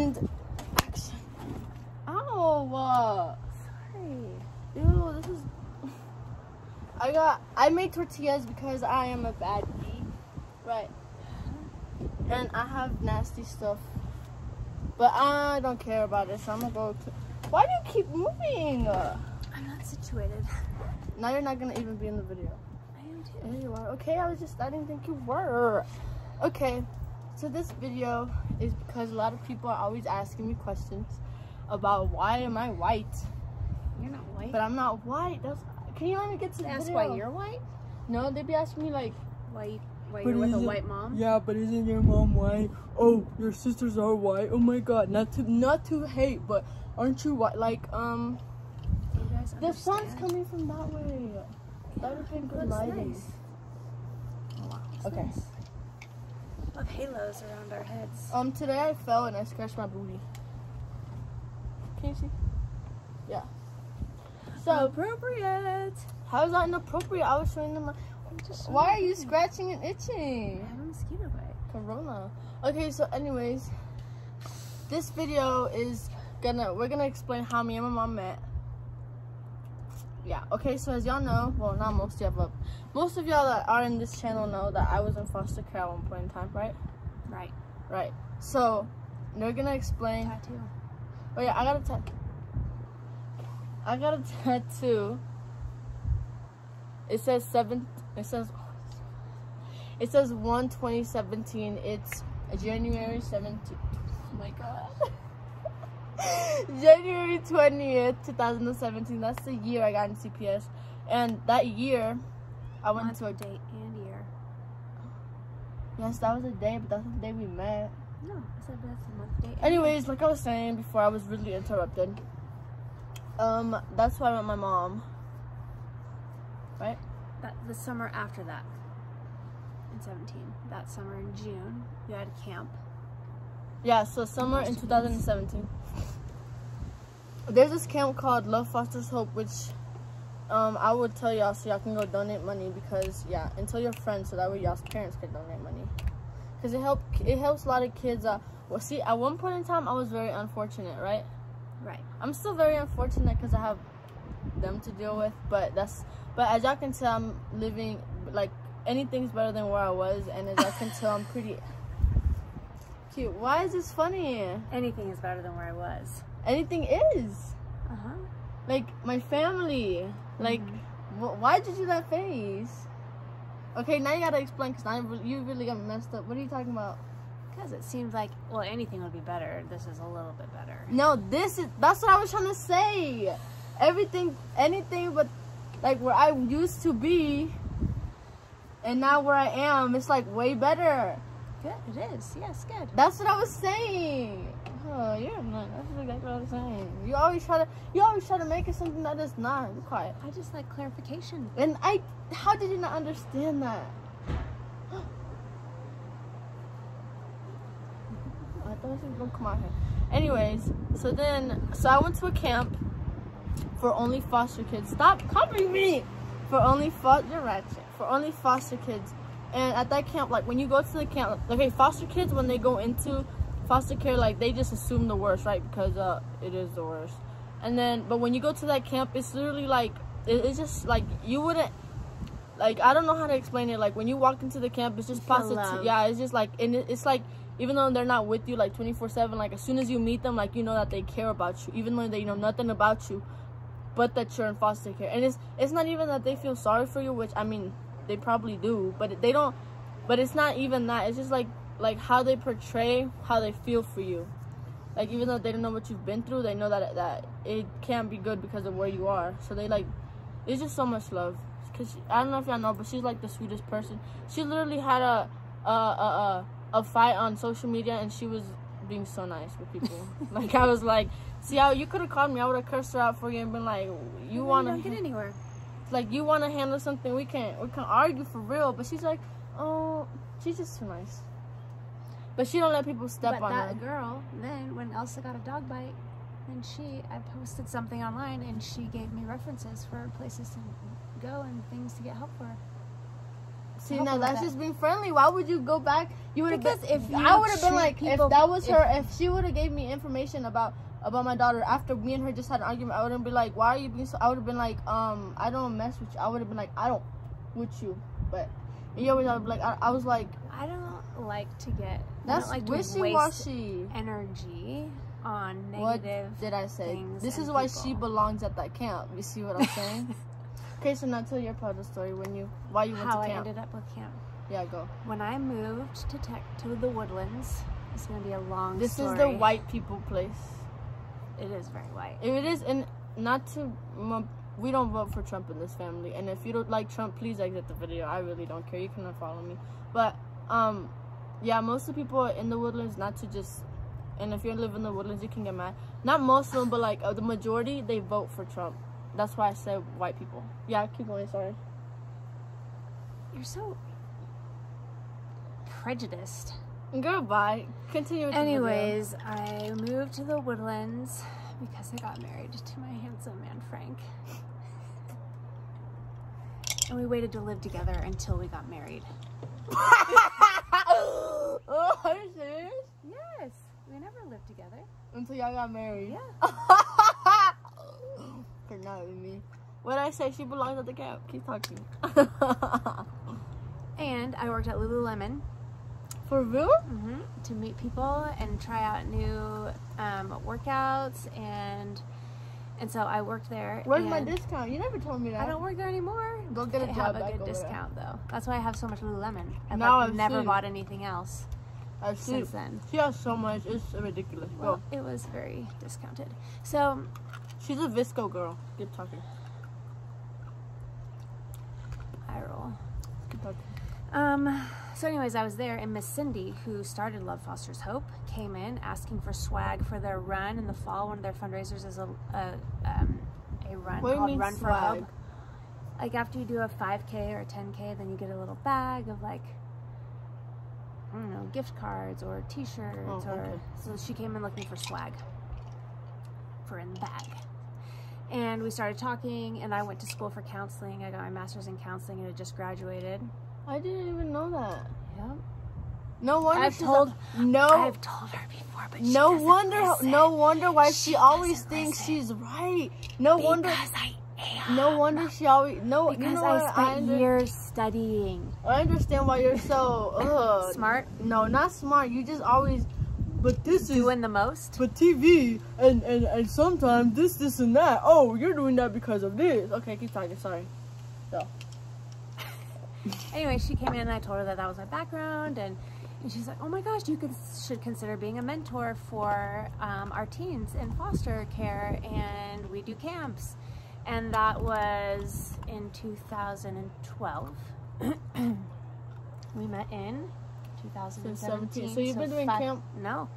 And action. Ow! Sorry. Ew, this is. I made tortillas because I am a bad bee, right? And I have nasty stuff, but I don't care about it. So I'm gonna go. Why do you keep moving? I'm not situated. Now you're not gonna even be in the video. I am too. There you are. Okay, I didn't think you were. Okay, so this video is because a lot of people are always asking me questions about why am I white? You're not white. But I'm not white. Can you let me get to the Ask video? why you're white? No, they'd be asking me like, Why you're with a white mom? Yeah, but isn't your mom white? Oh, your sisters are white. Oh my God, not to hate, but aren't you white? Like, You guys the sun's understand? coming from that way. That would have been good That's lighting. nice. Oh, wow. That's Okay. nice. Love halos around our heads. Today I fell and I scratched my booty. Can you see? Yeah. So, Appropriate. how is that inappropriate? I was showing them. Why are you scratching and I itching? have a mosquito bite. Corona. Okay, so anyways, this video is we're gonna explain how me and my mom met. Yeah, okay, so as y'all know, well, not most of y'all, but most of y'all that are in this channel know that I was in foster care at one point in time, right? Right. Right. So, we're gonna explain. Tattoo. Oh yeah, I got a tattoo. It says 1/2017. It's January 17th. Oh my God. January 20th, 2017. That's the year I got in CPS. And that year, I went Month, to a date and year. Yes, that was the day, but that's the day we met. No, I said that's the month, date. And Anyways, like I was saying before, I was really interrupted. That's why I met my mom. Right? the summer after that, in 17. That summer in June, you had a camp. Yeah, so summer in 2017. There's this camp called Love Fosters Hope, which I would tell y'all so y'all can go donate money because, yeah, and tell your friends so that way y'all's parents can donate money. Because it helps a lot of kids. Well, see, at one point in time, I was very unfortunate, right? Right. I'm still very unfortunate because I have them to deal with, but as y'all can tell, I'm living, like, anything's better than where I was, and as y'all can tell, I'm pretty cute. Why is this funny? Anything is better than where I was. Anything is. Uh-huh. Like, my family. Like, why'd you do that face? Okay, now you gotta explain, because now you really got messed up. What are you talking about? Because it seems like, well, anything would be better. This is a little bit better. No, that's what I was trying to say. Anything but, like, where I used to be, and now where I am, it's, like, way better. Good, it is. Yes, good. That's what I was saying. Oh, you're not. That's exactly what I was saying. You always try to make it something that is not. Be quiet. I just like clarification. And how did you not understand that? I thought she was gonna come out here. Anyways, so I went to a camp for only foster kids. Stop covering me. For only foster kids. And at that camp, like, when you go to the camp, okay, foster kids, when they go into foster care, like, they just assume the worst, right? Because it is the worst. And then, but when you go to that camp, it's literally like, it's just like, you wouldn't, like, I don't know how to explain it. Like, when you walk into the camp, it's just positive. Yeah, it's just like, and it's like, even though they're not with you like 24/7, like, as soon as you meet them, like, you know that they care about you, even though they know nothing about you, but that you're in foster care. And it's not even that they feel sorry for you, which, I mean, they probably do, but they don't. But it's not even that. It's just like how they portray how they feel for you. Like, even though they don't know what you've been through, they know that it can't be good because of where you are. So they, like, it's just so much love. Cause I don't know if y'all know, but she's like the sweetest person. She literally had a fight on social media, and she was being so nice with people. Like, I was like, see how you could have called me, I would have cursed her out for you and been like, you want to don't get anywhere. Like, you want to handle something, we can argue for real. But she's like, oh, she's just too nice. But she don't let people step on her. But that girl, then when Elsa got a dog bite, then I posted something online, and she gave me references for places to go and things to get help for her. See, now that's just being friendly. Why would you go back? You would have Because been, if you I would have been like, treat people- if that was her, if she would have gave me information about my daughter after me and her just had an argument, I wouldn't be like, why are you being so, I would have been like, I don't mess with you. I would have been like, I don't with you. But you always, I would be like, I was like, I don't like to get, that's I don't like to waste wishy-washy. energy on What negative did I say? things This is and why people. she belongs at that camp. You see what I'm saying? Okay, so now tell your part of the story why you went How to I camp. ended up with camp. Yeah, go. When I moved to the Woodlands, it's going to be a long This story. is the white people place. It is very white. If it is, and not to, we don't vote for Trump in this family. And if you don't like Trump, please exit the video. I really don't care. You can unfollow me. But yeah, most of the people in the Woodlands, not to just, and if you live in the Woodlands, you can get mad. Not most of them, but like the majority, they vote for Trump. That's why I said white people. Yeah, keep going. Sorry. You're so prejudiced. Goodbye. Continue with the video. Anyways, I moved to the Woodlands because I got married to my handsome man, Frank. And we waited to live together until we got married. Oh, are you serious? Yes, we never lived together. Until y'all got married. Yeah. Could not with me. What did I say? She belongs at the camp. Keep talking. And I worked at Lululemon. For real? To meet people and try out new workouts, and so I worked there. Where's my and discount? You never told me that. I don't work there anymore. Go get a I job have a back good over there. discount though. That's why I have so much Lululemon. I've Now like, I've never seen. bought anything else I see. since then. She has so much. It's ridiculous. Well, Go. it was very discounted. So She's a Visco girl. Keep talking. I roll. Keep talking. So anyways, I was there, and Miss Cindy, who started Love Fosters Hope, came in asking for swag for their run in the fall. One of their fundraisers is a run What do you called mean Run for swag? Hope. Like after you do a 5K or a 10K, then you get a little bag of like, I don't know, gift cards or t-shirts. Oh, okay. So she came in looking for swag for in the bag. And we started talking, and I went to school for counseling. I got my master's in counseling and had just graduated. I didn't even know that. Yep. No wonder I've she's told no her before, but she no doesn't wonder listen. no wonder why she always doesn't thinks listen. she's right. No wonder Because I am. no wonder she always no Because you know I what? spent years studying. I understand why you're so Smart? No, not smart. You just always but this is Doing the most? but TV and sometimes this and that. Oh, you're doing that because of this. Okay, keep talking. Sorry. So. Anyway, she came in and I told her that was my background, and she's like, oh my gosh, you should consider being a mentor for our teens in foster care, and we do camps. And that was in 2012. We met in 2017. So you've been doing camp? No.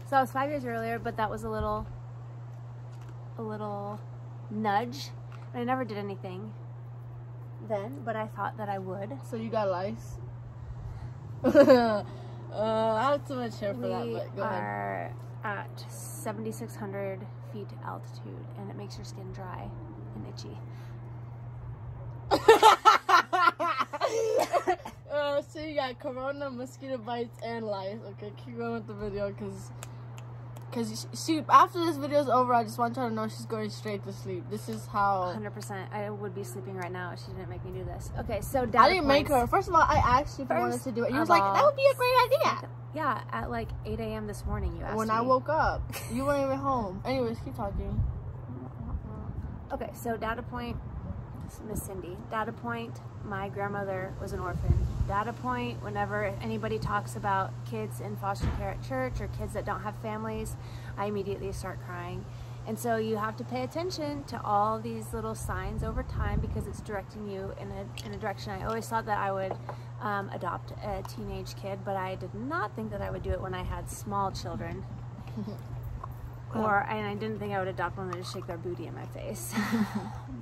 So that was 5 years earlier, but that was a little nudge. And I never did anything then, but I thought that I would. So you got lice? I have too much hair for that, We but go ahead. are at 7,600 feet altitude, and it makes your skin dry and itchy. So you got corona, mosquito bites, and lice. Okay, keep going with the video, because she after this video is over, I just want y'all to know she's going straight to sleep. This is how 100%. I would be sleeping right now if she didn't make me do this. Okay, so data I didn't make points. her. First of all, I asked you if you wanted First to do it. You was of like, all, that would be a great idea. Yeah, at like 8 a.m. this morning you asked When me. I woke up, you weren't even home. Anyways, keep talking. Okay, so data point, Miss Cindy. Data point, my grandmother was an orphan. Data point, whenever anybody talks about kids in foster care at church or kids that don't have families, I immediately start crying. And so you have to pay attention to all these little signs over time because it's directing you in a direction. I always thought that I would adopt a teenage kid, but I did not think that I would do it when I had small children. And I didn't think I would adopt one that would just shake their booty in my face.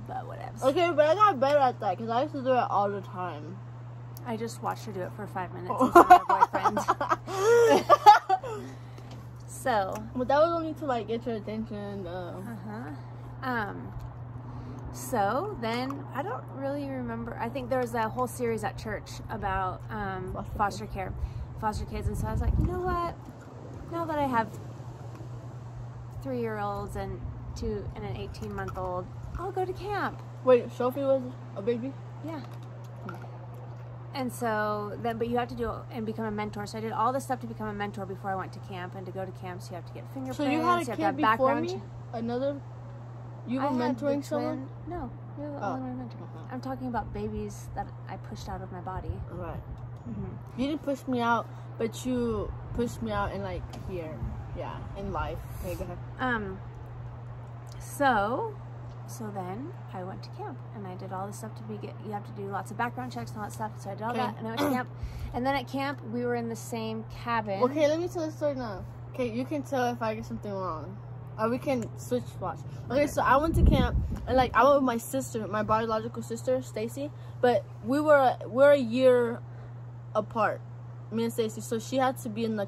But whatever. Okay, but I got better at that because I used to do it all the time. I just watched her do it for 5 minutes in front of my boyfriend. So. But that was only to like get your attention. So then, I don't really remember. I think there was a whole series at church about foster kids. And so I was like, you know what? Now that I have 3-year-olds and an 18-month-old, I'll go to camp. Wait, Sophie was a baby? Yeah. And so then, but you have to do it and become a mentor. So I did all this stuff to become a mentor before I went to camp. And to go to camps, you have to get fingerprints. So you had a have kid to have before background me? Another? You were I had mentoring the someone? twin- No, you're the only one mentoring. I'm talking about babies that I pushed out of my body. Right. Mm-hmm. You didn't push me out, but you pushed me out in like here. Yeah, in life. Okay, go ahead. So then I went to camp and I did all this stuff you have to do lots of background checks and all that stuff. So I did all that and I went to camp. And then at camp, we were in the same cabin. Okay, let me tell the story now. Okay, you can tell if I get something wrong. Or we can switch spots. Okay, so I went to camp and like I went with my sister, my biological sister, Stacy. But we're a year apart, me and Stacy. So she had to be in the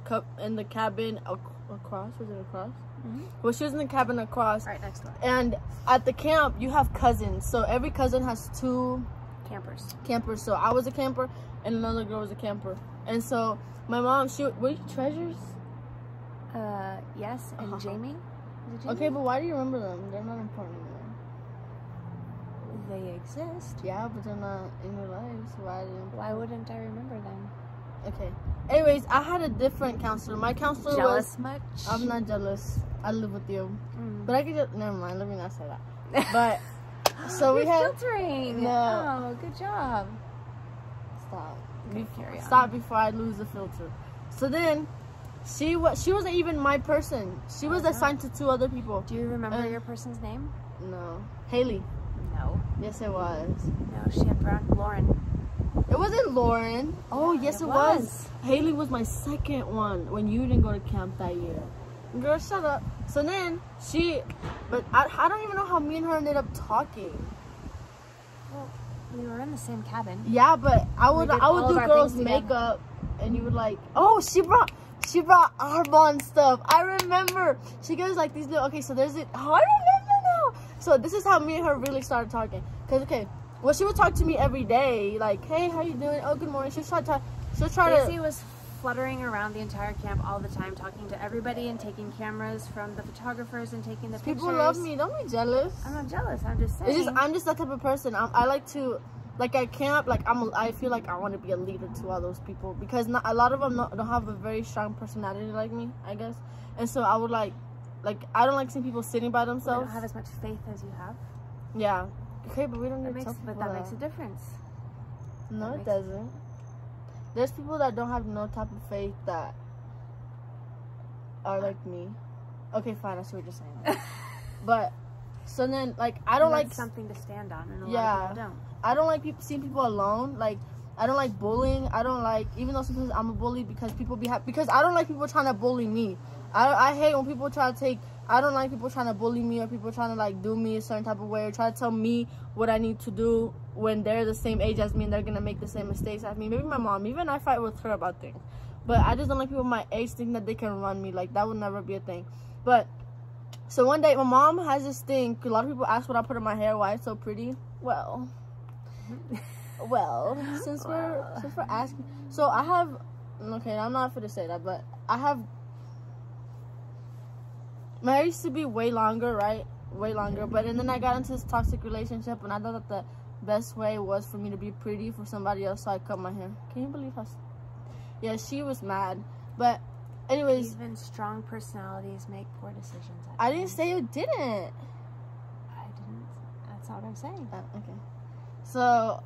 cabin across. Was it across? Mm-hmm. Well, she was in the cabin across. Right next door. And at the camp, you have cousins. So every cousin has 2 campers. So I was a camper and another girl was a camper. And so my mom, were you Treasures? Yes, and Jamie. Is it Jamie? Okay, but why do you remember them? They're not important anymore. They exist. Yeah, but they're not in your life. So why wouldn't I remember them? Okay. Anyways, I had a different counselor. My counselor jealous much? I'm not jealous. I live with you. But I could just, never mind. Let me not say that. But, so we had. Filtering. No. Oh, good job. Stop. Okay, carry on. Stop before I lose the filter. So then, she wasn't even my person. She was assigned to 2 other people. Do you remember your person's name? No. Haley. No. Yes, it was. No, she had Lauren. It wasn't Lauren. Oh, yes, it was. Haley was my second one when you didn't go to camp that year. Girl, shut up. So then, but I don't even know how me and her ended up talking. Well, we were in the same cabin. Yeah, but I would do girls' makeup, and you would like, oh, she brought Arbonne stuff. I remember. She goes like these little, okay, so there's it. Oh, I remember now. So this is how me and her really started talking. Cause okay, well, she would talk to me every day, like, hey, how you doing? Oh, good morning. She'll try to. Stacy was fluttering around the entire camp all the time, talking to everybody and taking cameras from the photographers and taking the pictures. People love me. Don't be jealous. I'm not jealous. I'm just saying. I'm just that type of person. I like to, like at camp, like I feel like I want to be a leader to all those people because a lot of them don't have a very strong personality like me, I guess. And so I would like I don't like seeing people sitting by themselves. They don't have as much faith as you have. Yeah. Okay, but we don't need to tell people that makes a difference. No, it doesn't. There's people that don't have no type of faith that are like me. Okay, fine, I see what you're saying. But so then, like, I don't like something to stand on, and a lot of people don't. I don't like seeing people alone. Like, I don't like bullying. I don't like, even though sometimes I'm a bully because people because I don't like people trying to bully me. I hate when people try to take. I don't like people trying to bully me or people trying to like do me a certain type of way or try to tell me what I need to do when they're the same age as me and they're gonna make the same mistakes as me. Maybe my mom. Even I fight with her about things. But I just don't like people my age think that they can run me. Like, that would never be a thing. But so one day my mom has this thing. A lot of people ask what I put in my hair, why it's so pretty. Well, since we're asking, so I have. Okay, I'm not for to say that, but I have. My hair used to be way longer, right? Way longer. But and then I got into this toxic relationship, and I thought that the best way was for me to be pretty for somebody else, so I cut my hair. Can you believe how? Yeah, she was mad. But anyways, even strong personalities make poor decisions. I didn't say you didn't. I didn't. That's not what I'm saying. Okay. So,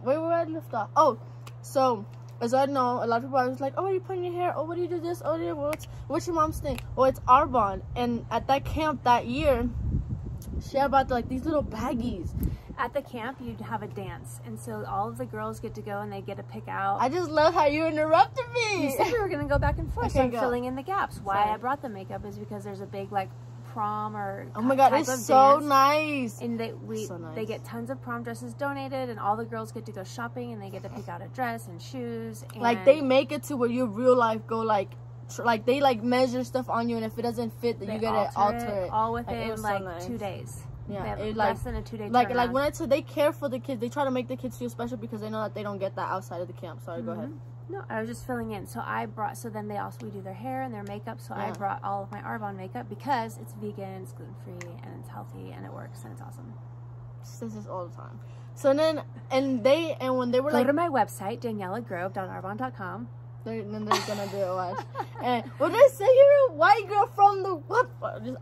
where I left off? Oh, so as I know, a lot of people are just like, oh, what are you putting in your hair? Oh, what do you do this? Oh, yeah, what's your mom's thing? Oh, it's Arbonne. And at that camp that year, she had about like these little baggies. At the camp, you'd have a dance, and so all of the girls get to go and they get to pick out. I just love how you interrupted me. You said we were going to go back and forth, okay, so I'm filling in the gaps. Why I brought the makeup is because there's a big like prom or oh my god, it's so nice. And they get tons of prom dresses donated, and all the girls get to go shopping, and they get to pick out a dress and shoes. And like they make it to where your real life go like they like measure stuff on you, and if it doesn't fit, then you gotta alter it all within like so 2 days. Yeah, They have like, less than a 2-day like turnaround. when I say they care for the kids, they try to make the kids feel special because they know that they don't get that outside of the camp. Sorry, go ahead. No, I was just filling in. So then we do their hair and their makeup. So I brought all of my Arbonne makeup because it's vegan, it's gluten-free, and it's healthy, and it works, and it's awesome. This is all the time. So then, when they were Go to my website, DanielaGrove.arbonne.com. then they're gonna do it watch. And when they say you're a white girl from the what?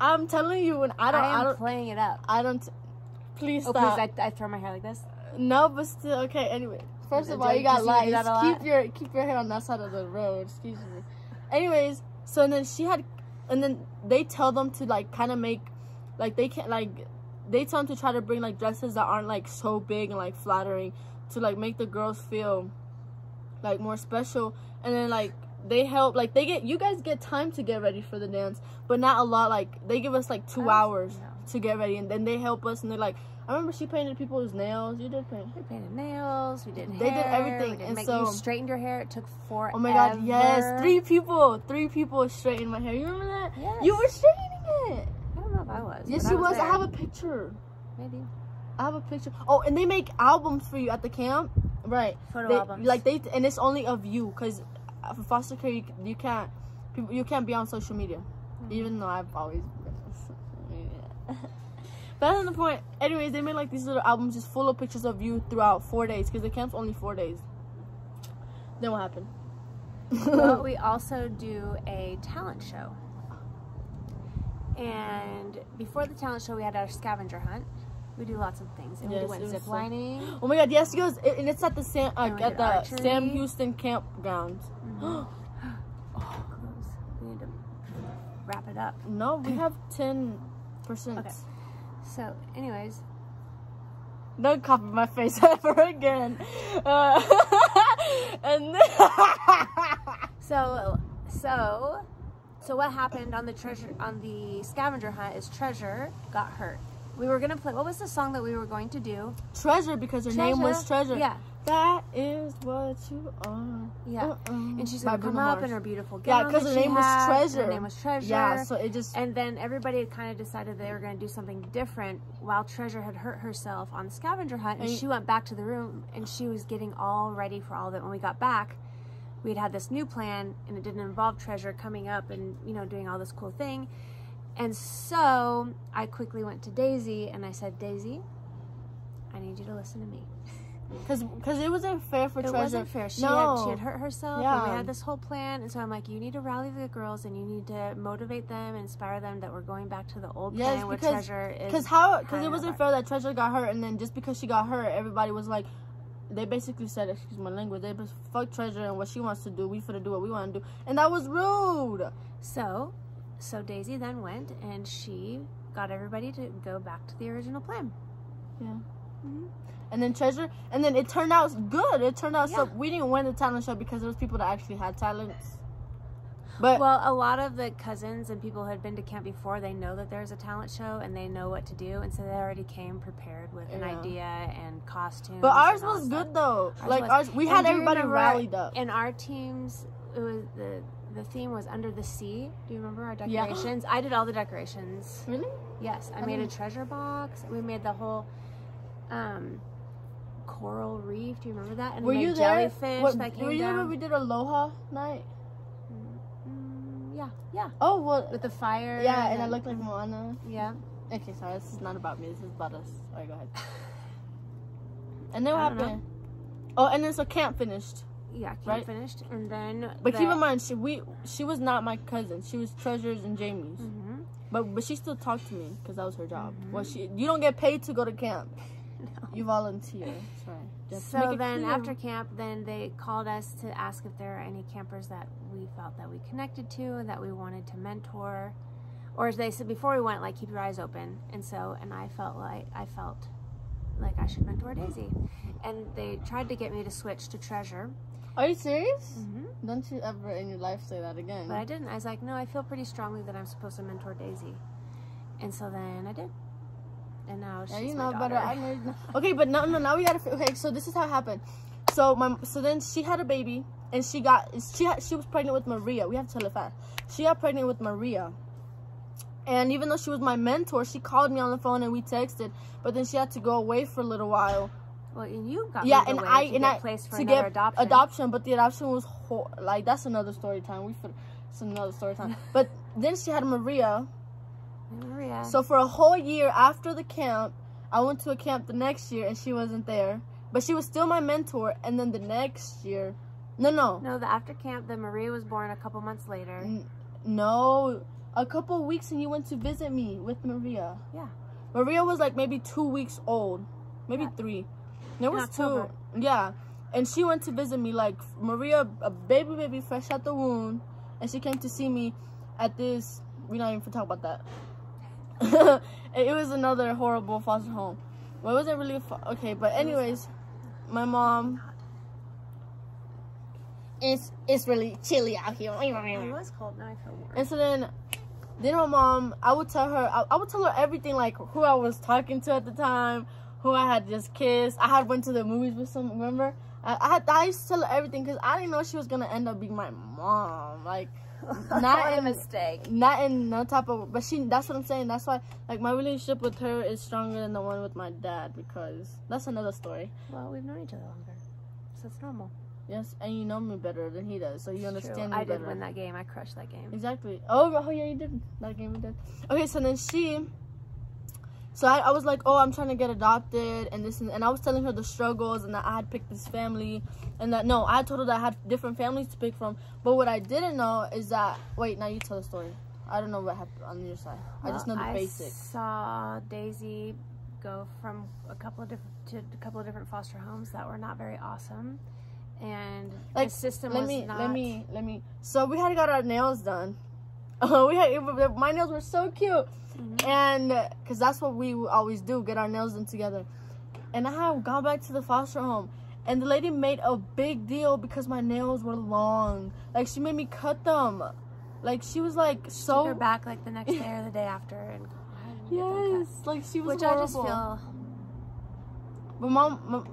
I'm telling you, when I don't playing it up. Please Oh, stop. please, I throw my hair like this? No, but still, okay. Anyway, first of all, you got lights. Keep your hair on that side of the road. Excuse me. Anyways, so then then they tell them to like kind of make, like they can't like, they tell them to try to bring like dresses that aren't like so big and like flattering to like make the girls feel like more special. And then like they help, like you guys get time to get ready for the dance, but not a lot. Like they give us like 2 hours to get ready, and then they help us, and they're like, I remember she painted people's nails. You did paint. We painted nails. We did hair. They did everything. And so you straightened your hair. It took forever. Oh my God, yes. 3 people straightened my hair. You remember that? Yes. You were straightening it. I don't know if I was. Yes, you was. I have a picture. Maybe. I have a picture. Oh, and they make albums for you at the camp. Right. Photo albums. Like and it's only of you, because for foster care you can't be on social media. Even though I've always been on social media. But that's not the point. Anyways, they made like these little albums just full of pictures of you throughout 4 days, because the camp's only 4 days. Then what happened? Well, we also do a talent show. And before the talent show, we had our scavenger hunt. We do lots of things. And we went zip lining. Oh my God, yes, and it's at the Sam Houston campgrounds. Oh, close. We need to wrap it up. No, we have 10%. Okay. So, anyways. Don't copy my face ever again. And then so what happened on the scavenger hunt is Treasure got hurt. We were gonna play. What was the song that we were going to do? Treasure, because her name was Treasure. Yeah. That is what you are. Yeah. And she's gonna come up in her beautiful gown. Yeah, because her name was Treasure. Her name was Treasure. Yeah. So it just. And then everybody kind of decided they were gonna do something different while Treasure had hurt herself on the scavenger hunt, and she went back to the room and she was getting all ready for all of it. When we got back, we'd had this new plan, and it didn't involve Treasure coming up and doing all this cool thing. And so I quickly went to Daisy and I said, Daisy, I need you to listen to me. Because it wasn't fair for Treasure. It wasn't fair. She had hurt herself, and we had this whole plan. And so I'm like, you need to rally the girls, and you need to motivate them and inspire them that we're going back to the old plan where Treasure is. Because it wasn't fair that Treasure got hurt, and then just because she got hurt, everybody was like, they basically said, excuse my language, they just fuck Treasure and what she wants to do. We finna do what we want to do. And that was rude. So Daisy then went and she got everybody to go back to the original plan. Yeah. And then Treasure, and then it turned out good. It turned out so we didn't win the talent show because there was people that actually had talents. But well, a lot of the cousins and people who had been to camp before, they know that there's a talent show and they know what to do, and so they already came prepared with an idea and costumes. But ours was good though. We had everybody rallied up. In our teams, it was the theme was Under the Sea. Do you remember our decorations? I did all the decorations. Really? Yes. I made a treasure box. We made the whole coral reef. Do you remember that? And were you there? Jellyfish that came were you down. there when we did Aloha night? Yeah. Oh, well. With the fire. Yeah, and I looked like Moana. Yeah. Okay, sorry. This is not about me. This is about us. Alright, go ahead. And then what happened? Oh, and then so camp finished. Yeah, camp finished, and then. But keep in mind, she was not my cousin. She was Treasure's and Jamie's. But she still talked to me because that was her job. Well, you don't get paid to go to camp. No. You volunteer. Sorry. So then after camp, then they called us to ask if there are any campers that we felt that we connected to and that we wanted to mentor, or as they said before we went, like, keep your eyes open. And I felt like I should mentor Daisy, and they tried to get me to switch to Treasure. Are you serious? Don't you ever in your life say that again? But I didn't. I was like, no, I feel pretty strongly that I'm supposed to mentor Daisy, and so then I did. And now she's my daughter. Better. Okay, but no. Now we gotta. Okay, so this is how it happened. So then she had a baby, and she was pregnant with Maria. We have to tell it fast. She got pregnant with Maria, And even though she was my mentor, she called me on the phone and we texted. But then she had to go away for a little while. Well, and you got yeah, moved and away I to and get I placed for to another get adoption. but the adoption was like that's another story time. It's another story time. But then she had Maria. Maria. So for a whole year after the camp, I went to a camp the next year and she wasn't there. But she was still my mentor. And then the next year, no, the after camp, then Maria was born a couple months later. No, a couple weeks and you went to visit me with Maria. Yeah. Maria was like maybe 2 weeks old, maybe 3. There was 2. Yeah. And she went to visit me, like Maria, a baby fresh out the womb. And she came to see me at this, we're not even gonna talk about that. It was another horrible foster home. Well, it wasn't really, okay, but anyways, my mom, it's really chilly out here. It was cold, now I feel warm. And so then my mom, I would tell her everything, like who I was talking to at the time, who I had just kissed. I had went to the movies with some, remember? I used to tell her everything because I didn't know she was gonna end up being my mom. Like, not a mistake. Not in no type of, but that's what I'm saying. That's why, like, my relationship with her is stronger than the one with my dad, because that's another story. Well, we've known each other longer, so it's normal. Yes, and you know me better than he does, so you understand me better. I did win that game. I crushed that game. Exactly. Oh yeah, you did. That game you did. Okay, so then so I was like, oh, I'm trying to get adopted, and this, and I was telling her the struggles, and that I had picked this family, and that, no, I told her that I had different families to pick from, but what I didn't know is that, wait, now you tell the story. I don't know what happened on your side. Well, I just know the basics. I saw Daisy go from a couple of different foster homes that were not very awesome, and like, the system was not... Let me. So we had got our nails done. My nails were so cute. And because that's what we always do, get our nails done together. And I had gone back to the foster home, and the lady made a big deal because my nails were long. Like, she made me cut them. Like, she was like, so... Took her back like the next day or the day after, and yes, like she was which horrible. I just feel.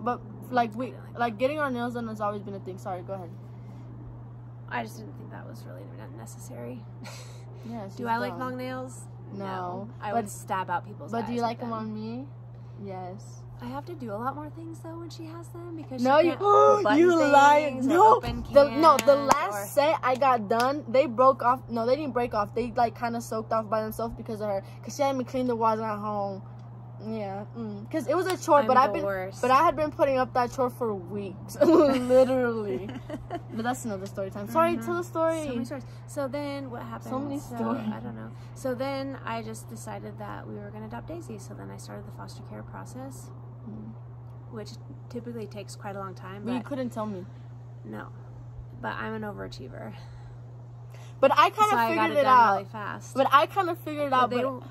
But like getting our nails done has always been a thing. Sorry, go ahead. I just didn't think that was really necessary. Yeah. Do I like long nails? No. I would stab out people's eyes. But do you like them on me? Yes. I have to do a lot more things though when she has them, because no, she can't you lied. No, the last or... set I got done, they broke off. No, they didn't break off. They like kind of soaked off by themselves because of her. Cause she had me clean the walls at home. Yeah, cause it was a chore, but I had been putting up that chore for weeks, literally. But that's another story time. Sorry, tell the story. So many stories. So then what happened? So many stories. I don't know. So then I just decided that we were going to adopt Daisy. So then I started the foster care process, which typically takes quite a long time. But you couldn't tell me. No, but I'm an overachiever. But I kind of figured it out really fast. But I kind of figured it out. Go ahead.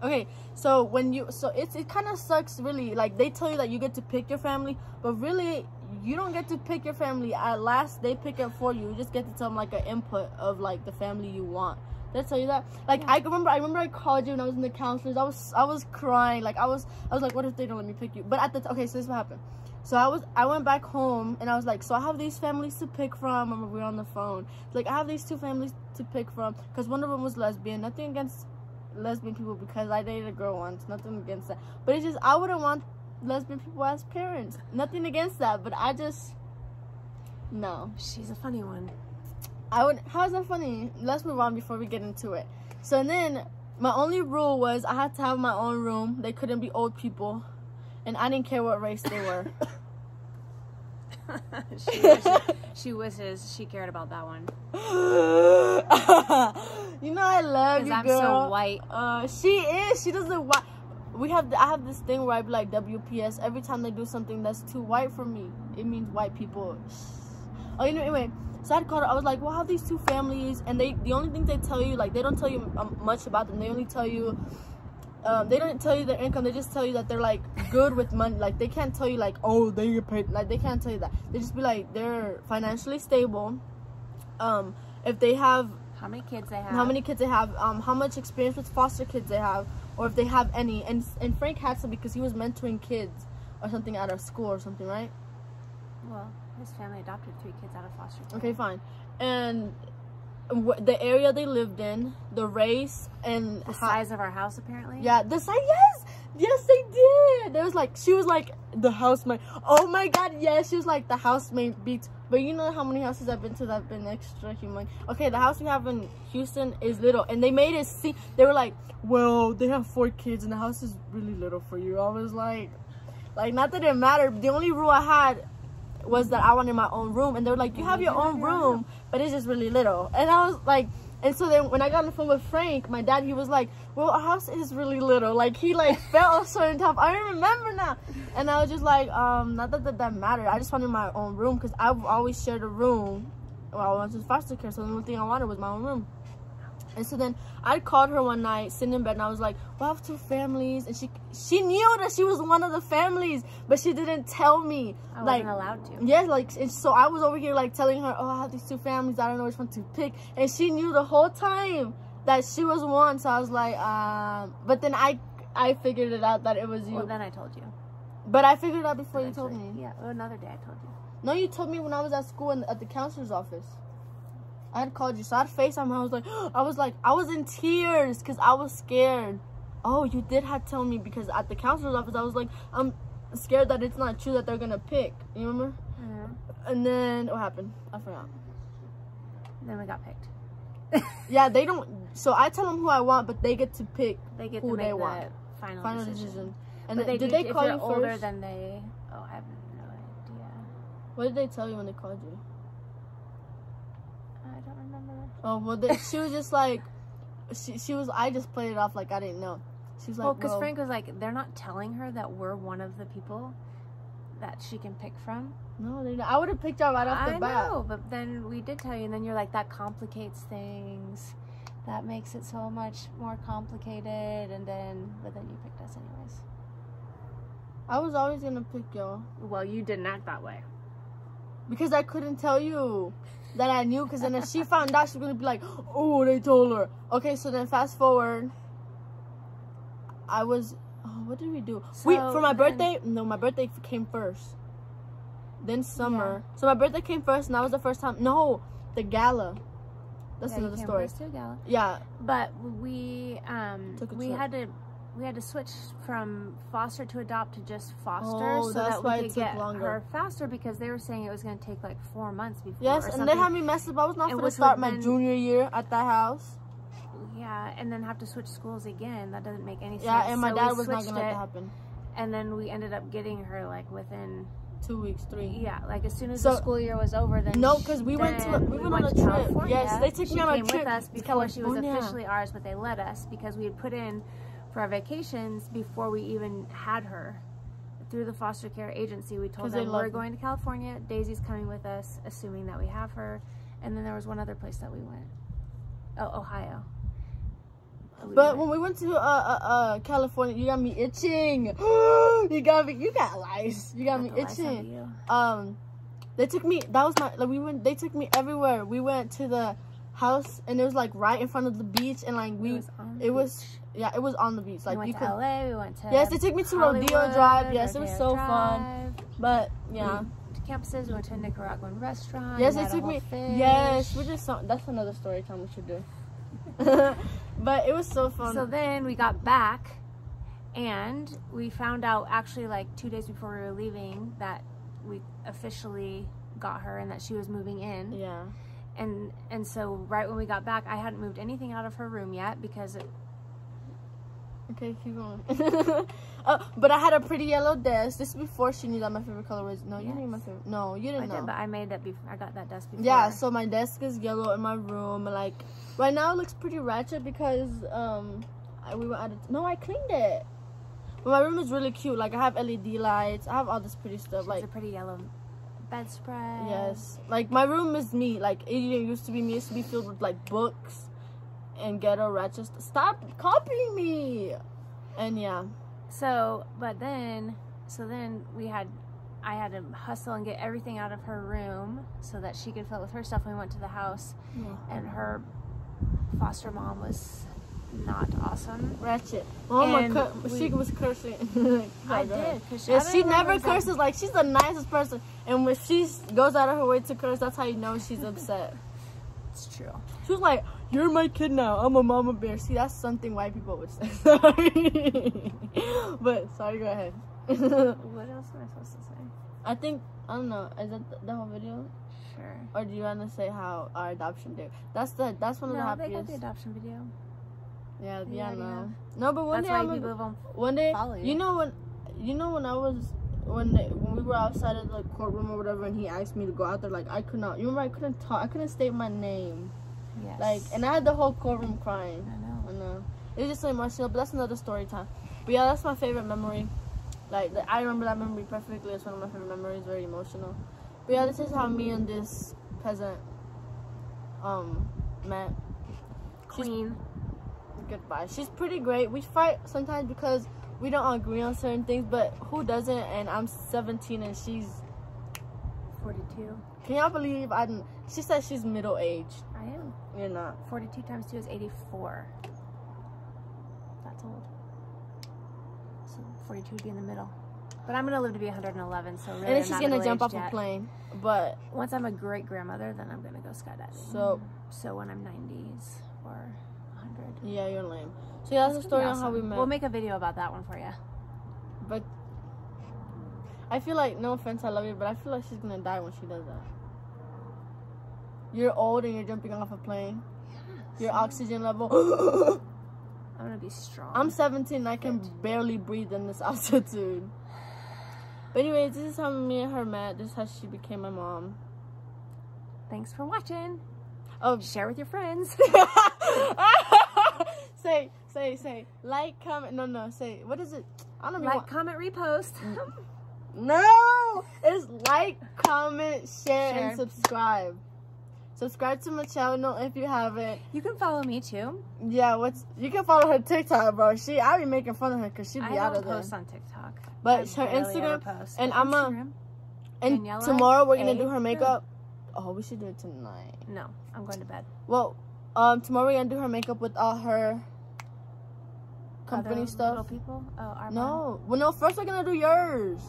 Okay, so it kind of sucks, really. Like, they tell you that you get to pick your family, but really you don't get to pick your family. At last, they pick it for you. You just get to tell them like an input of like the family you want. Did I tell you that? Like, yeah. I remember I called you when I was in the counselors. I was crying. Like, I was like, what if they don't let me pick you? But okay, so this is what happened. So I went back home and I was like, so I have these families to pick from. Remember, we were on the phone. Like, I have these 2 families to pick from because one of them was lesbian. Nothing against lesbian people, because I dated a girl once. Nothing against that. But it's just, I wouldn't want lesbian people as parents. Nothing against that, but I just, no. She's a funny one. How's that funny? Let's move on before we get into it. So then my only rule was I had to have my own room. They couldn't be old people, and I didn't care what race they were. she wishes she cared about that one. You know I love you, girl. Because I'm so white. She is. She doesn't white. I have this thing where I be like, WPS, every time they do something that's too white for me, it means white people. Oh, anyway. So I called her. I was like, well, I have these 2 families, and the only thing they tell you, like, they don't tell you much about them. They only tell you, they don't tell you their income. They just tell you that they're like good with money. Like, they can't tell you like, oh, they get paid. Like, they can't tell you that. They just be like, they're financially stable. If they have how many kids they have, how much experience with foster kids they have, or if they have any. And Frank had some because he was mentoring kids or something out of school or something, right? Well, his family adopted 3 kids out of foster care. Okay, fine. And the area they lived in, the race, and the size of our house, apparently. Yeah, the size. Yes, they did. There was like, she was like the housemaid. Oh my God, yes, she was like the housemaid beats. But you know how many houses I've been to that have been extra human. Okay, the house we have in Houston is little, and they made it see. They were like, well, they have 4 kids, and the house is really little for you. I was like not that it mattered. The only rule I had was that I wanted my own room, and they were like, you have your own room, but it's just really little. And I was like, and so then when I got on the phone with Frank, my dad, he was like, well, our house is really little. Like, he like felt a certain type. I remember now. And I was just like, not that mattered. I just wanted my own room, because I've always shared a room while I went to foster care. So the only thing I wanted was my own room. And so then I called her one night, sitting in bed, and I was like, well, I have 2 families. And she knew that she was one of the families, but she didn't tell me. I wasn't allowed to. Yeah, like, and so I was over here like telling her, oh, I have these 2 families. I don't know which one to pick. And she knew the whole time that she was one. So I was like, but then I figured it out that it was you. Well, then I told you. But I figured it out before you told me. Yeah, well, another day I told you. No, you told me when I was at school at the counselor's office. I had called you, so I had FaceTime. I was in tears because I was scared. Oh, you did have to tell me, because at the counselor's office, I was like, I'm scared that it's not true that they're gonna pick. You remember? Mm-hmm. And then what happened? I forgot. Then we got picked. Yeah, they don't. So I tell them who I want, but they get to pick. They get who to make they want. Final decision. And but did they call you older first? than they? Oh, I have no idea. What did they tell you when they called you? I don't remember. Oh, well, she was just like, she was. I just played it off like I didn't know. She was like, well, because Frank was like, they're not telling her that we're one of the people that she can pick from. No, they don't. I would have picked out right off the bat. I know, but then we did tell you, and then you're like, that complicates things. That makes it so much more complicated, but then you picked us anyways. I was always gonna pick y'all. Well, you didn't act that way. Because I couldn't tell you that I knew, because then if she found out, she was gonna be like, oh, they told her. Okay, so then fast forward. What did we do? So for my birthday, my birthday came first. Then summer. Yeah. So my birthday came first, and that was the first time. No, the gala. That's another story. To a gala. Yeah. But we had to switch from foster to adopt to just foster, so that we could get her faster, because they were saying it was going to take like 4 months before. Yes, and they had me messed up. I was not going to start my junior year at that house. Yeah, and then have to switch schools again. That doesn't make any sense. Yeah, and my dad was not going to let that happen. And then we ended up getting her like within 2 weeks, 3. Yeah, like as soon as the school year was over, then no, because we went on a trip. California. Yes, they took me on a trip with us before she was officially ours, but they let us because we had put in for our vacations before we even had her. Through the foster care agency, we told them we're going to California. Daisy's coming with us, assuming that we have her. And then there was one other place that we went. Oh, Ohio. But when we went to California, you got me itching. You got lice. You got me itching. They took me. That was my. They took me everywhere. We went to the house, and it was like right in front of the beach, and like it was on the beach. Like we went to LA. We went to yes, they took me to Rodeo Drive. Yes, it was so fun. But yeah. Campuses. We went to a Nicaraguan restaurant. Yes, they took me. Yes, that's another story time we should do. But it was so fun. So then we got back, and we found out actually like 2 days before we were leaving that we officially got her and that she was moving in. Yeah. And so right when we got back, I hadn't moved anything out of her room yet because it. Okay, keep going. But I had a pretty yellow desk. This is before she knew that my favorite color was. No, you knew my favorite. No, you didn't know. I did, but I made that before. I got that desk before. Yeah, so my desk is yellow in my room. Like right now, it looks pretty ratchet because we were I cleaned it. But my room is really cute. Like I have LED lights. I have all this pretty stuff. Like a pretty yellow bedspread. Yes, like my room is me. Like it used to be me. It used to be filled with like books and ghetto ratchet. Stop copying me. And yeah. So then I had to hustle and get everything out of her room so that she could fill it with her stuff when we went to the house. Yeah. And her foster mom was not awesome. Ratchet. Mama, she was cursing. I did. She never curses. Like, she's the nicest person. And when she goes out of her way to curse, that's how you know she's upset. It's true. She was like, "You're my kid now. I'm a mama bear." See, that's something white people would say. Sorry. But sorry, go ahead. What else am I supposed to say? I don't know. Is that the whole video? Sure. Or do you want to say how our adoption day? That's one of the happiest. They got the adoption video. Yeah, no. No, but one That's day why people won't one day, follow you. you know when when we were outside of the courtroom or whatever, and he asked me to go out there, like I could not. You remember I couldn't talk. I couldn't state my name. Yes. Like, and I had the whole courtroom crying. I know. It was just so emotional, but that's another story time. But yeah, that's my favorite memory. Like, I remember that memory perfectly. It's one of my favorite memories. Very emotional. But yeah, this is how me and this peasant met. Queen. Goodbye. She's pretty great. We fight sometimes because we don't agree on certain things, but who doesn't? And I'm 17 and she's 42. Can y'all believe she said she's middle aged. I am. You're not. 42 times 2 is 84. That's old. So 42 would be in the middle. But I'm gonna live to be 111, so really. And then she's gonna jump off a plane. But once I'm a great grandmother, then I'm gonna go skydiving. So when I'm 90s or 100. Yeah, you're lame. So yeah, that's the story on how we met. We'll make a video about that one for you. But I feel like, no offense, I love you, but I feel like she's gonna die when she does that. You're old and you're jumping off a plane. Your oxygen level. I'm gonna be strong. I'm 17 and I can barely breathe in this altitude. But anyways, this is how me and her met. This is how she became my mom. Thanks for watching. Oh, share with your friends. Say, like, comment. No, say, what is it? I don't know. Like, comment, repost. No, it's like, comment, share, and subscribe. Subscribe to my channel if you haven't. You can follow me too. Yeah, you can follow her TikTok, bro. I be making fun of her because she be out of there. I don't post on TikTok. But her Instagram, post. And Instagram, and Daniela tomorrow we're gonna do her makeup. Oh, we should do it tonight. No, I'm going to bed. Well, tomorrow we're gonna do her makeup with all her company other stuff. Little people? Oh, our no. mom? Well, no. First we're gonna do yours.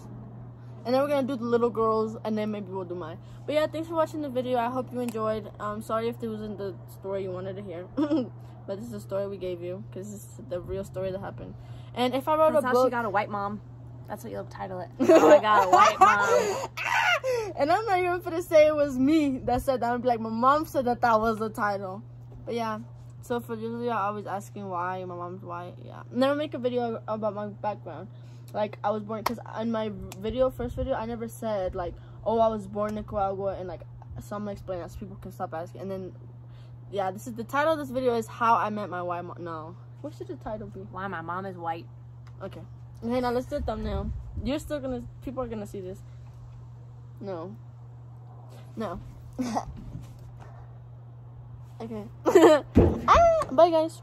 And then we're gonna do the little girls, and then maybe we'll do mine. But yeah, thanks for watching the video. I hope you enjoyed. Sorry if there wasn't the story you wanted to hear, but this is the story we gave you because this is the real story that happened. And if I wrote a book, how she got a white mom. That's what you'll title it. Oh, I got a white mom. And I'm not even gonna say it was me that said that. I'm like, my mom said that was the title. But yeah. So for this video, I was asking why my mom's white. Yeah. Never make a video about my background. Like, I was born, because in my first video, I never said, like, oh, I was born in Nicaragua, and, like, so I'm going to explain that so people can stop asking. And then, yeah, the title of this video is How I Met My White Mom. No. What should the title be? Why my mom is white. Okay. Okay, now let's do a thumbnail. You're still going to, people are going to see this. No. Okay. Bye, guys.